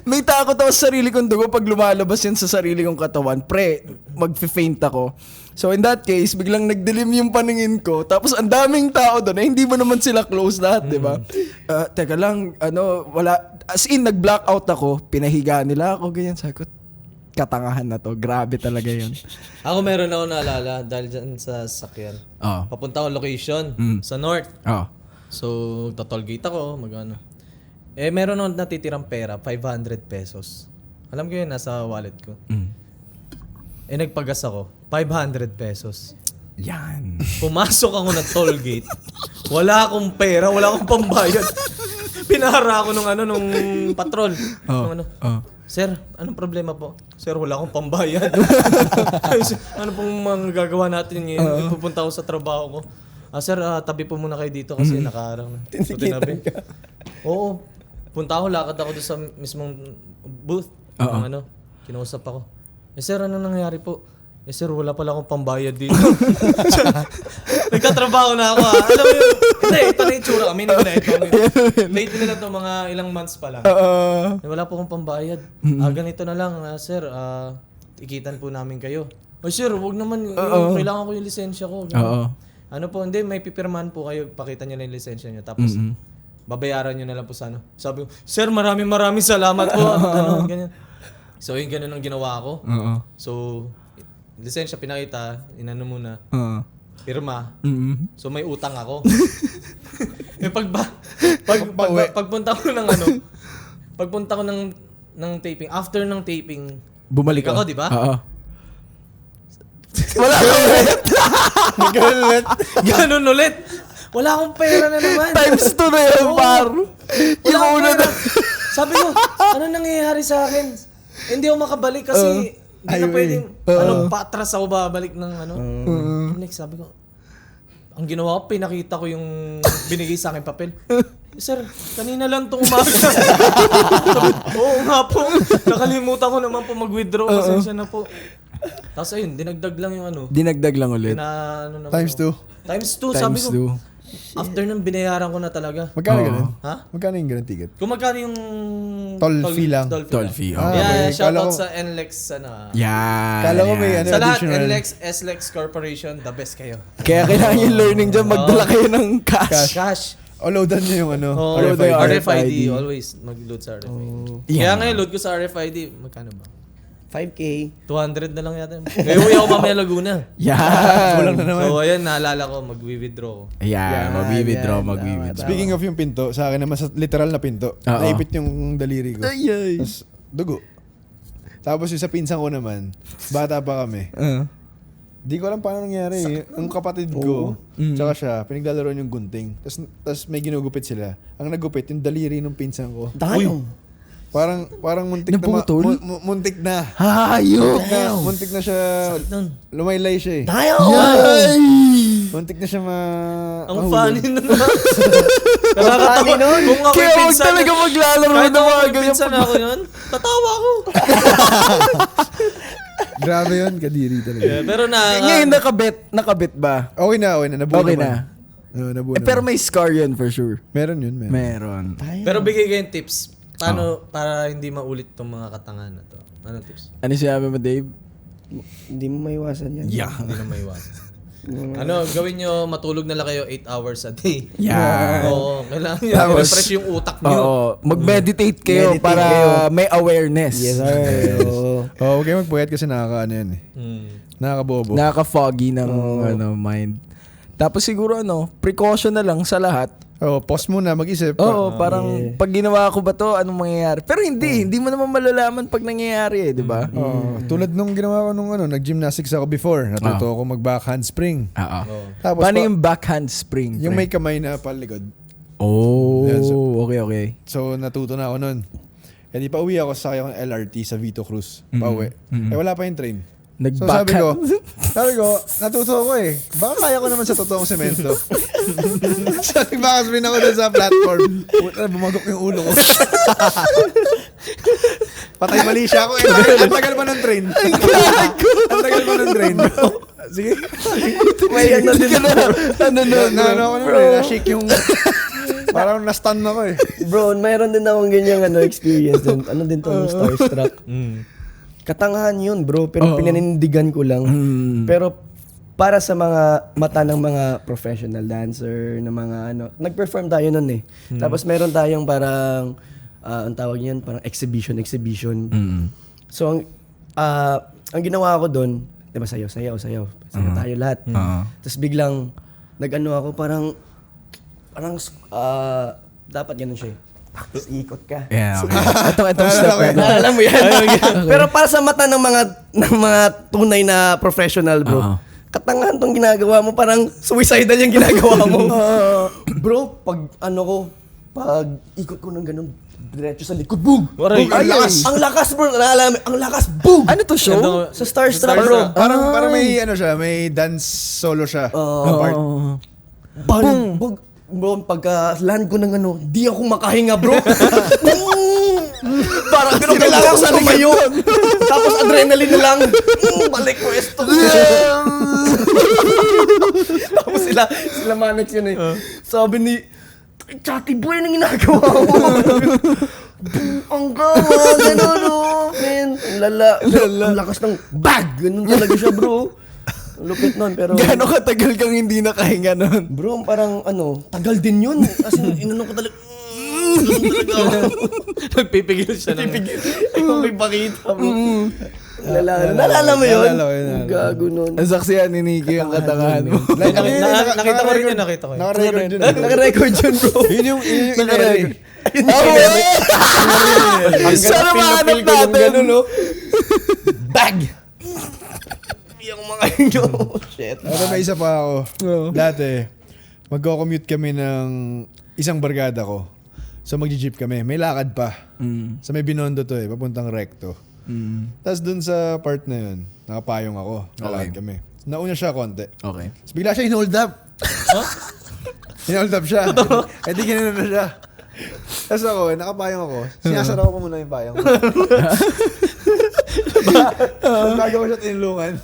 May takot ako sa sarili kong dugo pag lumalabas yan sa sarili kong katawan. Pre, mag-faint ako. So in that case, biglang nagdilim yung paningin ko. Tapos ang daming tao doon, hindi mo naman sila close lahat, di ba? Teka lang, wala. As in, nag-blackout ako. Pinahiga nila ako, ganyan. Sabi ko, katangahan na to. Grabe talaga yun. Ako meron ako naalala dahil dyan sa sakyan. Papunta ako location sa north. So, tollgate ako, magano. Meron akong natitirang pera, 500 pesos. Alam ko yun, nasa wallet ko. Nagpagas ako, 500 pesos. Yan. Pumasok ako ng tollgate. Wala akong pera, wala akong pambayad. Pinahara ako nung patrol. Sir, anong problema po? Sir, wala akong pambayad. Ano pong magagawa natin ngayon? Pupunta ako sa trabaho ko. Sir, tabi po muna kayo dito kasi nakaharang na. So, tinabi. Oo. Punta ako, lakad ako doon sa mismong booth. Kinausap ako. Sir, ano nangyari po? Sir, wala pala akong pambayad dito. Nagtatrabaho na ako Alam mo yun, hindi, ito na yung tsura. Aminin ko na ito. Late na lang ito, mga ilang months pa lang. Wala po akong pambayad. Ganito na lang, sir, ikitan po namin kayo. Sir, wag naman, kailangan ko yung lisensya ko. Ano po, hindi, may pipirmahan po kayo, pakita nyo na yung lisensya nyo. Tapos, babayaran nyo na lang po sa ano. Sabi ko, sir, maraming salamat po. Ganyan. So, yung ganun ang ginawa ko. So, lisensya pinakita, inano muna. Pirma. So may utang ako. Pagpunta ko ng pagpunta ko ng taping, after ng taping, bumalik ako, di ba? Wala akong ulit. Ganun ulit. Wala akong pera na naman. Times 2 na yun, par. Wala akong pera. Sabi ko, ano nangyayari sa akin? Hindi ako makabalik kasi hindi na pwedeng, patras ako babalik ng Next, sabi ko, ang ginawa ko, pinakita ko yung binigay sa akin papel. Sir, kanina lang itong umaga. Oo nga po. Nakalimutan ko naman po mag-withdraw. Pasensya na po. Tapos ayun, dinagdag lang yung Dinagdag lang ulit. Times 2. Times 2, sabi ko. After nang binayaran ko na talaga. Magkano ganun? Ha? Magkano yung ganun ticket? Kung magkano yung Toll fee lang. Toll fee. Yeah, okay. shoutout Kala ko- sa NLEX. Yan. Kala ko may Sa lahat, additional. NLEX, SLEX Corporation, the best kayo. Kaya kailangan yung learning dyan, magdala kayo ng cash. Cash. O loadan nyo yung Oh, RFID. RFID. Always mag-load sa RFID. Kaya ngayon, load ko sa RFID. Magkano ba? 5K. 200 na lang yata. Ngayon uwi ako mamaya Laguna. Yan. Kulang na naman. So, ayan, naalala ko, mag-withdraw ko. Yan, mag-withdraw. Speaking of yung pinto, sa akin naman sa literal na pinto, naipit yung daliri ko. Tapos dugo. Tapos yung sa pinsan ko naman, bata pa kami. Di ko alam paano nangyari. Ang kapatid ko, tsaka siya, pinaglalaroan yung gunting. Tapos may ginugupit sila. Ang nagupit, yung daliri ng pinsan ko. Damn. Parang muntik Naputol? na muntik na. Hayop! Muntik na siya. Lumaylay siya eh. Damn. Muntik na siya Ang mahulog. funny naman. Nakakatawa. Kung ako Kaya yung huwag pinsan, talaga maglalaro kahit ng ako mga yung ganyan. pinsan ako yun, tatawa ako. Grabe yun, kadiri talaga. Yeah, pero Ngayon, nakabit ba? Okay na. Nabuo Okay naman. na. Nabuo Pero naman. may scar yun for sure. Meron yun, meron. Meron. Pero bigay kayong tips. Paano para hindi maulit tong mga katangahan na to? Anong tips? Ano sinabi mo, Dave? Hindi mo maiwasan yan. Yeah. Hindi na maiwasan. Gawin nyo, matulog na lang kayo 8 hours a day. Yan. Oo, kailangan nyo Tapos, refresh yung utak nyo. Oo. Mag-meditate kayo Meditate para kayo. may awareness. Yes, sir. Oo. Huwag kayo magpuyat kasi nakakaano yan eh. Nakakabobo. Nakaka-foggy ng mind. Tapos siguro precaution na lang sa lahat. Pause muna, mag-isip. Oo, parang pag ginawa ko ba to, anong mangyayari? Pero hindi mo naman malalaman pag nangyayari di ba? Tulad nung ginawa ko nung nag-gymnastics ako before. Natuto ako mag-back handspring. Oo. Tapos Paano yung backhand spring? yung pre? may kamay na palikod. Oh, Yan, okay. So natuto na ako nun. Eh di pa uwi ako, sakay ako ng LRT sa Vito Cruz. Pauwi. Wala pa yung train. So sabi ko, natuto ako eh. Baka kaya ko naman sa totoong semento. So nagbakas rin ako dun sa platform. Puta, bumagok yung ulo ko. Patay mali siya ako. Ang tagal pa ng train. Ang tagal pa ng train. Sige. May ano din Ano ako na, na-shake yung... Parang na-stun ako eh. Bro, mayroon din akong ganyang experience din. Ano din to, starstruck. Katangahan yun, bro. Pero pinanindigan ko lang. Pero para sa mga mata ng mga professional dancer, na mga nag-perform tayo nun eh. Tapos meron tayong parang, ang tawag niyan, parang exhibition. So, ang ginawa ko doon, di ba sayaw tayo lahat. Tapos biglang, nag-ano ako, parang, dapat ganun siya eh. Tapos ikot ka. Yeah, okay. Itong step na. Alam mo yan. Pero para sa mata ng mga tunay na professional, bro. Katangahan tong ginagawa mo, parang suicidal yung ginagawa mo. Bro, pag ikot ko ng ganun, diretso sa likod, boom! Waray. Ang lakas, bro. Ang lakas, boom! Ano to show? Sa Starstruck, bro. Parang may may dance solo siya. Part. Bro, pagka land ko ng di ako makahinga, bro. Parang kailangan ko tumayo. Tapos adrenaline na lang. Balik ko esto. Tapos sila Manex yun eh. Sabi ni, Chatty boy, anong ginagawa mo? Ang gawa, gano'n man. Ang lakas ng bag. Ganun talaga siya, bro. Lupit nun, pero... Gano'ng katagal kang hindi nakahinga nun? Bro, parang tagal din yun. Kasi inanong ko talaga... Nagpipigil siya ng... Ayaw may pakita, bro. Nalala mo yun? Gago nun. Ang saksiyan ni Nikki ang katangahan mo. Nakita ko rin yun, Naka-record yun. Naka-record yun, bro. Yun yung Naka-record. Sana mahanap natin. Bag! Yung mga shit. Pero may isa pa ako. Dati, magko-commute kami ng isang barkada ko. So magji-jeep kami. May lakad pa. Sa may Binondo to papuntang Recto. Tapos dun sa part na yun, nakapayong ako. Lakad kami. Nauna siya konti. Okay. Tapos bigla siya in-hold up. In-hold up siya. Eh di ganun na siya. Tapos ako, nakapayong ako. Sinasaraw ko muna yung payong ko. Bago ko siya tinulungan.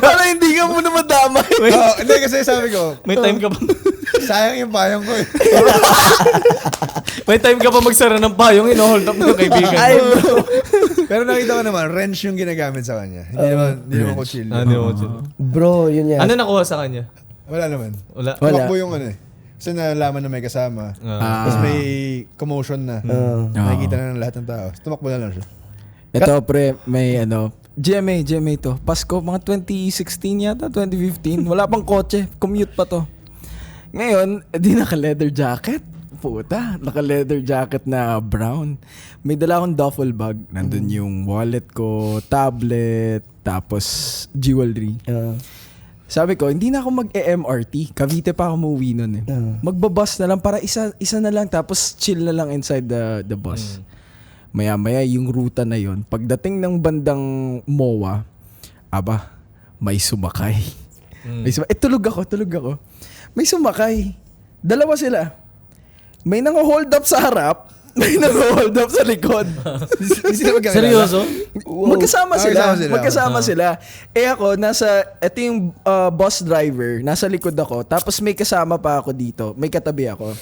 Para hindi ka muna madamay. Hindi kasi sabi ko, May time ka pa. sayang yung payong ko eh. May time ka pa magsara ng payong, ino-hold up ng kaibigan. Ay, bro. Pero nakita ko naman, wrench yung ginagamit sa kanya. Hindi naman kutsilyo. Ano mo siya? Bro, yun yan. Ano nakuha sa kanya? Wala naman. Wala. Tumakbo yung kasi nalaman na may kasama. Tapos may commotion na. Nakikita na ng lahat ng tao. Tumakbo na lang siya. Ito pre, may GMA to. Pasko, mga 2016 yata, 2015. Wala pang kotse, commute pa to. Ngayon, di naka-leather jacket. Puta, naka-leather jacket na brown. May dala akong duffel bag. Nandun yung wallet ko, tablet, tapos jewelry. Sabi ko, hindi na ako mag-MRT. Cavite pa ako umuwi nun eh. Magbabus na lang para isa na lang tapos chill na lang inside the bus. Maya-maya yung ruta na yon. Pagdating ng bandang MOA, may sumakay. Tulog ako. May sumakay. Dalawa sila. May nang-hold up sa harap, may nang-hold up sa likod. Seryoso? Magkasama sila. Ako, ito yung bus driver, nasa likod ako, tapos may kasama pa ako dito, may katabi ako.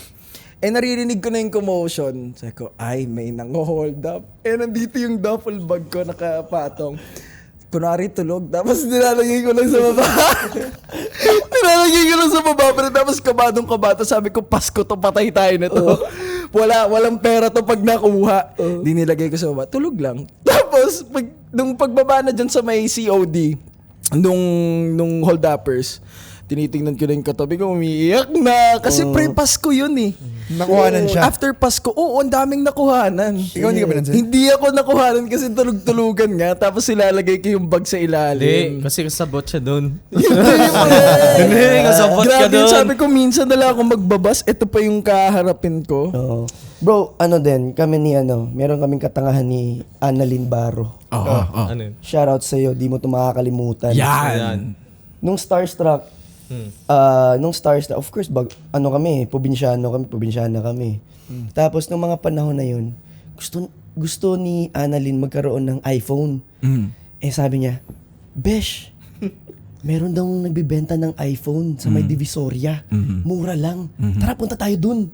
Naririnig ko na yung commotion. Sabi ko, may nang-hold up. Nandito yung duffel bag ko, nakapatong. Kunwari tulog, tapos nilalagay ko lang sa baba. Pero tapos kabadong-kabado, sabi ko, Pasko to, patay tayo na to. Walang pera to pag nakuha. Di nilagay ko sa baba. Tulog lang. Tapos, nung pagbaba na dyan sa may COD, nung hold-uppers, tinitingnan ko na yung katabi ko, umiiyak na. Kasi pre-Pasko yun eh. Nakuhanan siya. After Pasko, ang daming nakuhanan. Ikaw hindi ka pinansin? Hindi ako nakuhanan kasi tulog-tulugan nga. Tapos ilalagay ko yung bag sa ilalim. Hindi, kasi kasabot siya doon. Hindi, kasabot ka grabe, doon. sabi ko, minsan na lang ako magbabas. Ito pa yung kaharapin ko. Bro, kami ni meron kaming katangahan ni Annalyn Barro. Ano yun? Shoutout sa'yo, di mo ito makakalimutan. Yan. Nung Starstruck, of course, probinsyana kami. Tapos nung mga panahon na yun, gusto ni Annalyn magkaroon ng iPhone. Eh sabi niya, Besh, meron daw nagbibenta ng iPhone sa may Divisoria. Mura lang. Tara, punta tayo dun.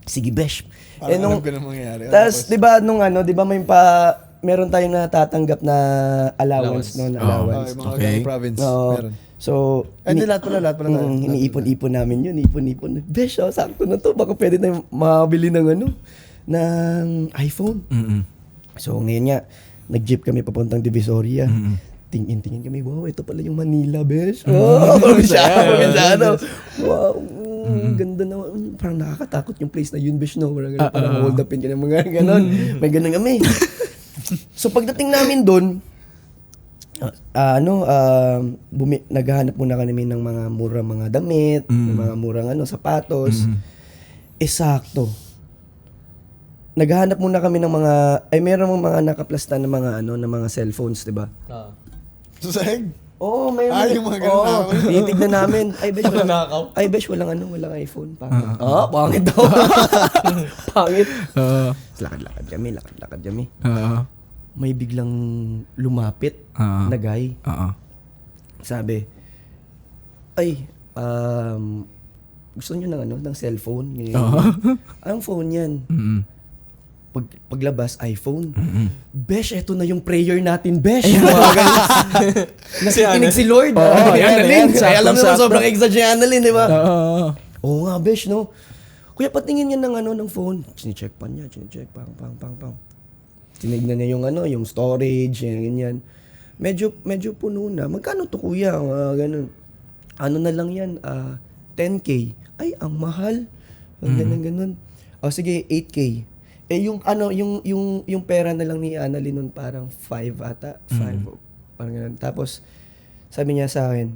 Sige, Besh. Parang alam ko na mangyayari. Tapos, di ba, meron tayong natatanggap na allowance, no? Na allowance. Mga Okay. ganung province. Oo. Meron. So, Hindi, lahat pala. iniipon-ipon namin yun. Ipon-ipon. Besh, sakto na to. Baka pwede na makabili ng iPhone. So, ngayon nga, nag-jeep kami papuntang Divisoria. Tingin kami, wow, ito pala yung Manila, Besh. Wow, masyado. Wow, ganda na. Parang nakakatakot yung place na yun, Besh, no? Parang hold upin ka ng mga ganon. May ganon kami. So, pagdating namin doon, naghahanap muna kami ng mga murang mga damit, mga murang sapatos. Sakto. Naghahanap muna kami ng meron mga nakaplastan ng mga cellphones, 'di ba? Susahig? Oo, may yung mga ganun na ako. titignan namin. Ay, Besh, walang iPhone. Pangit. Pangit daw. Pangit. Lakad-lakad kami. May biglang lumapit na guy. Sabi, ay, gusto niyo ng cellphone? Anong phone yan? Paglabas, iPhone. Besh, eto na yung prayer natin, Besh. Nakikinig si Lord. yan. Alam mo Sakto. sobrang exaggerate ni Annalyn, di ba? Oo nga, Besh, no? Kuya, patingin niya ng phone. Chine-check pa niya. Pang. Tinignan niya yung storage, ganyan. Medyo puno na. Magkano to, kuya? Ganun. Ano na lang yan? 10K. Ay, ang mahal. Ganun. O sige, 8K. Yung pera na lang ni Annalyn nun parang 5 ata. 5. Parang ganun. Tapos, sabi niya sa akin,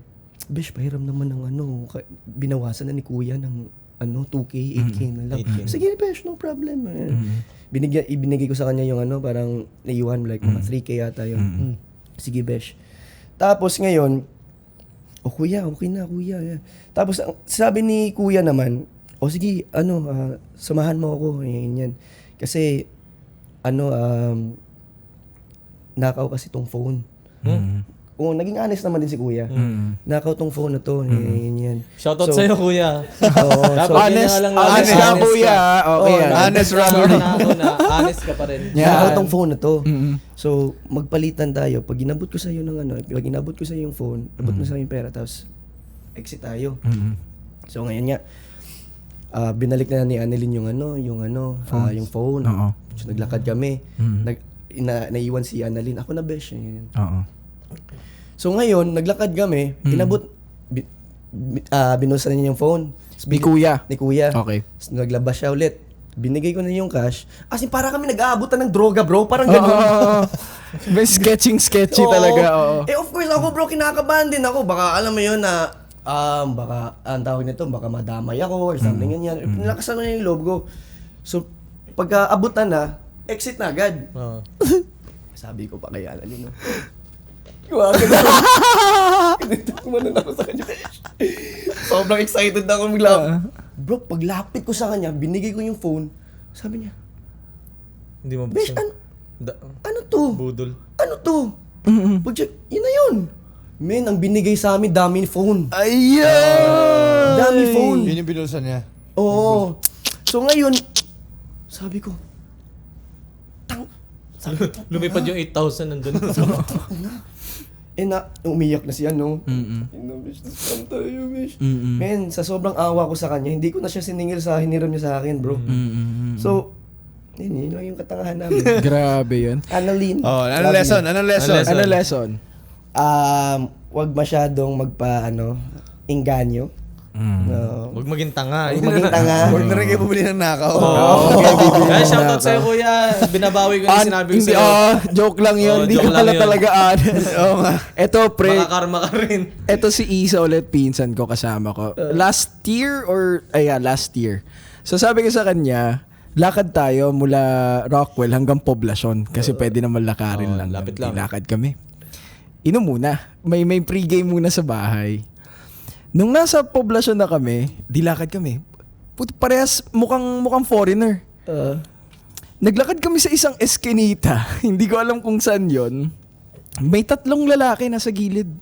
Besh, pahiram naman ng binawasan na ni kuya ng 2K, 8K na lang. 8K. Sige, Besh, no problem. Ibinigay ko sa kanya yung parang naiwan, like mga 3K yata yun. Sige, Besh. Tapos ngayon, kuya, okay na, kuya. Tapos, sabi ni kuya naman, sige, samahan mo ako. Yan. Kasi, nakaw kasi tong phone. Naging honest naman din si kuya. Nakaw tong phone na to. Yan. Shoutout sa'yo, kuya. Honest ka, kuya. Okay yan. Honest robbery. Honest ka pa rin. Nakaw tong phone na to. So, magpalitan tayo. Pag inabot ko sa'yo pag inabot ko sa'yo yung phone, abot mo sa'yo yung pera, tapos exit tayo. So, ngayon nga, binalik na ni Annalyn yung phone. So, naglakad kami. Naiwan si Annalyn. Ako na, Besh. So ngayon, naglakad kami. Inabot, binusan niya yung phone. Ni kuya. Ni kuya. Okay. So, naglabas siya ulit. Binigay ko na yung cash. As in, para kami nag-aabutan ng droga, bro. Parang gano'n. May sketchy Oo. talaga. Oo. Of course, ako, bro, kinakabahan din ako. Baka alam mo yun na, baka, ang tawag nito, baka madamay ako or something ganyan. Nilakasan ko na yung loob ko. So, pagka abutan na, exit na agad. Sabi ko pa kay Annalyn, no? Kumanan ako sa kanya. Sobrang excited na ako bigla. Bro, paglapit ko sa kanya, binigay ko yung phone. Sabi niya, Hindi mo Besh, buksan. ano to? Budol. Ano to? Pag-check, yun na yun. Men, ang binigay sa amin, dami phone. Ayan! Dami phone. Yun yung binulsan niya. Oo. So ngayon, sabi ko, Lumipad yung 8,000 nandun. umiyak na siya, no? Bish, nasaan tayo, Bish? Men, sa sobrang awa ko sa kanya, hindi ko na siya siningil sa hiniram niya sa akin, bro. So, yun lang yung katangahan namin. Grabe yun. Annalyn. Anong lesson? Ano lesson? Wag masyadong inganyo. Huwag maging tanga. Huwag maging tanga. Huwag na rin kayo bumili ng nakaw. Ay, shoutout sa'yo, kuya. Binabawi ko yung sinabi ko sa'yo. Joke lang yun. Hindi joke ka lang pala yun. talaga honest. Oo nga. Eto, pre. Makakarma ka rin. Eto si Isa ulit, pinsan ko, kasama ko. Last year. So sabi ko sa kanya, lakad tayo mula Rockwell hanggang Poblacion kasi pwede naman lakarin lang. lapit lang. Lakad kami. Inom muna. May pregame muna sa bahay. Nung nasa Poblacion na kami, dilakad kami. Parehas mukhang foreigner. Naglakad kami sa isang eskinita. Hindi ko alam kung saan yon. May 3 lalaki nasa gilid.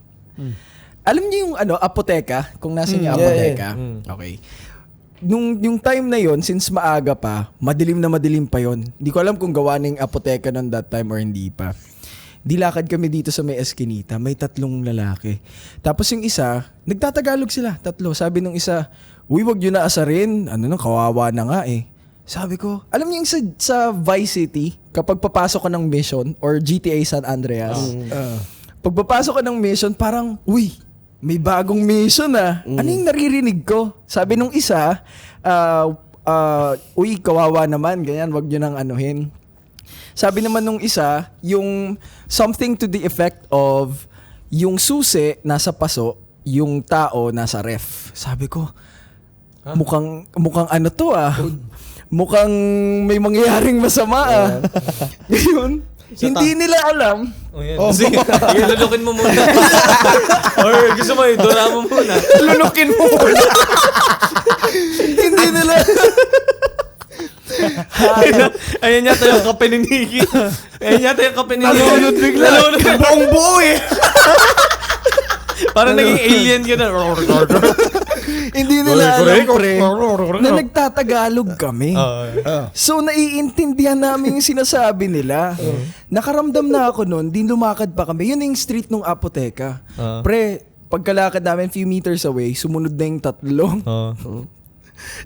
Alam niyo yung apoteka? Kung nasa yung apoteka. Okay. Yung time na yon, since maaga pa, madilim na madilim pa yon. Hindi ko alam kung gawa ng apoteka noon that time or hindi pa. Dilakad kami dito sa may eskinita, may 3 lalaki. Tapos yung isa, nagtatagalog sila, 3. Sabi nung isa, uy, wag yun na asarin. Kawawa na nga eh. Sabi ko, alam niyo yung sa Vice City, kapag papasok ka ng mission or GTA San Andreas, pag papasok ka ng mission, parang, uy, may bagong mission ah. Ano yung naririnig ko? Sabi nung isa, uy, kawawa naman, ganyan, wag yun nang anuhin. Sabi naman nung isa, yung something to the effect of yung susi nasa paso, yung tao nasa ref. Sabi ko, mukhang ano to ah. Mukhang may mangyayaring masama ah. Ngayon, hindi nila alam. Sige, lulukin mo muna. Or gusto mo, idura mo muna. Lulukin mo muna. Hindi nila. Ayan yata yung kape ni Nikki. Ayan yata yung kape ni Nikki. Nalunod bigla. Buong buo eh. Parang naging alien ka na. Hindi nila alam, pre, na nagtatagalog kami. So, naiintindihan namin yung sinasabi nila. Nakaramdam na ako nun, din lumakad pa kami. Yun yung street ng apoteka. Pre, pagkalakad namin few meters away, sumunod na yung 3.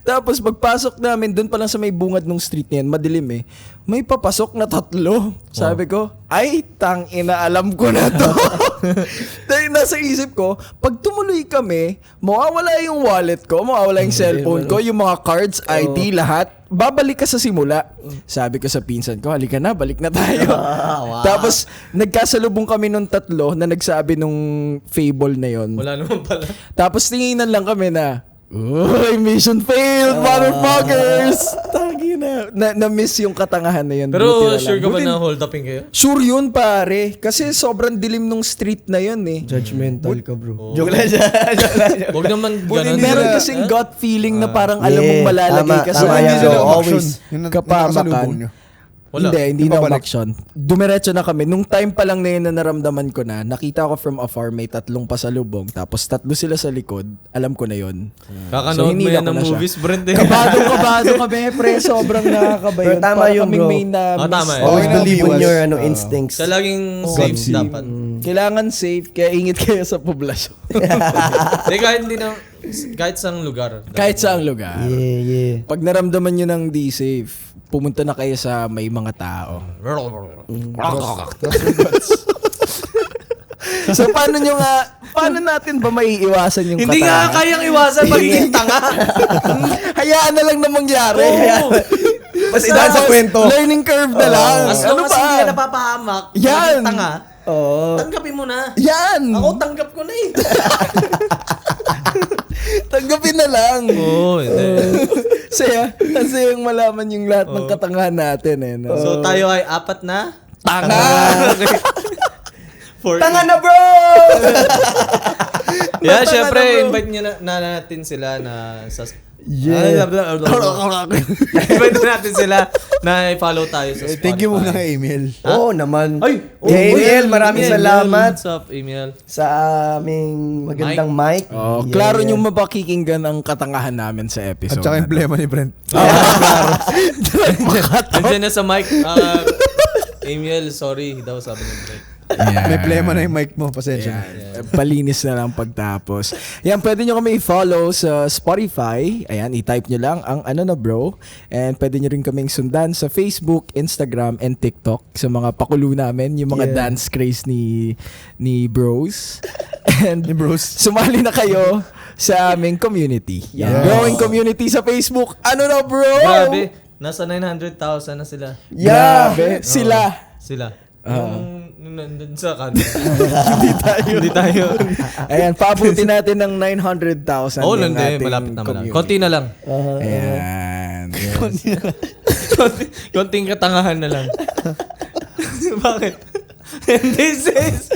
Tapos pagpasok namin, doon pa lang sa may bungad ng street na yan, madilim eh, may papasok na 3. Sabi ko, ay, tangina, alam ko na to. Dahil nasa isip ko, pag tumuloy kami, mawawala yung wallet ko, mawawala yung cellphone ko, yung mga cards, ID, lahat. Babalik ka sa simula. Sabi ko sa pinsan ko, halika na, balik na tayo. Tapos, nagkasalubong kami nung 3 na nagsabi nung fable na yon. Wala naman pala. Tapos, tinginan lang kami na, uy, mission failed, motherfuckers! Tagi na. Na-miss yung katangahan na yun. Pero Buti na sure lang. ka ba na hold upin kayo? Sure yun, pare. Kasi sobrang dilim nung street na yun eh. Judgmental ka, bro. Joke lang siya. Huwag naman ganun. Meron kasing gut feeling na parang alam mong malalagay ka sa tama yan, bro. Always. kapamakan. Wala. Hindi na Napabalik. umaksyon. Dumiretso na kami. Nung time pa lang na yun na naramdaman ko na, nakita ko from afar may 3 pasalubong, tapos 3 sila sa likod. Alam ko na yun. Kakanood mo hinila yan ko ng na siya. movies, Brent. Eh. Kabado kami, pre. Sobrang nakakaba yun. Pero tama Para yun, kaming bro. may na Tama yun. Always Okay, believe in iwas. your instincts. Sa laging safe dapat. Kailangan safe, kaya ingit kayo sa poblasyon. Hindi, kahit saang lugar. Kahit saang lugar. Yeah. Pag naramdaman nyo ng di safe, pumunta na kayo sa may mga tao. So paano natin ba maiiwasan yung Hindi nga katangahan? kayang iwasan magiging tanga. Hayaan na lang na mangyari. Basta idaan sa kwento. Learning curve na lang. As long as hindi ka napapahamak, Yan. magiging tanga, Oo. tanggapin mo na. Yan! Ako tanggap ko na eh. Tanggapin na lang. Oo, hindi. Saya yung malaman yung lahat ng katangahan natin eh. No? So tayo ay 4 na? Tanga! Tanga na, bro! Yeah, Tanga syempre, na, bro. invite nyo na natin sila na sa... Yeah. Invite natin sila na i-follow tayo sa Spotify. Thank you muna kay Emil. Oo naman. Ay! Emil, maraming salamat What's up, Emil? sa aming magandang mic. Oh, klaro nyo mapakikinggan ang katangahan namin sa At episode. saka yung problema ni Brent. Nandiyan na sa mic. Emil, sorry daw sabi ni Brent. May problema na yung mic mo. Pasensya na. Palinis na lang pagtapos. Yan, pwede nyo kami i-follow sa Spotify. Ayan, i-type nyo lang ang ano na bro. And pwede nyo rin kaming sundan sa Facebook, Instagram, and TikTok sa mga pakulo namin, yung mga dance craze ni Bros. And Ni Bros. sumali na kayo sa aming community. Yan, Yes. growing community sa Facebook. Ano na bro? Grabe, nasa 900,000 na sila. Grabe. Sila. Sila. Yung nandun sa kanto. Hindi tayo. Ayan, pabuti natin ng 900,000. Oo, yung hindi. ating Malapit na community. Konti na lang. Ayan. Konting katangahan na lang. Bakit? This is...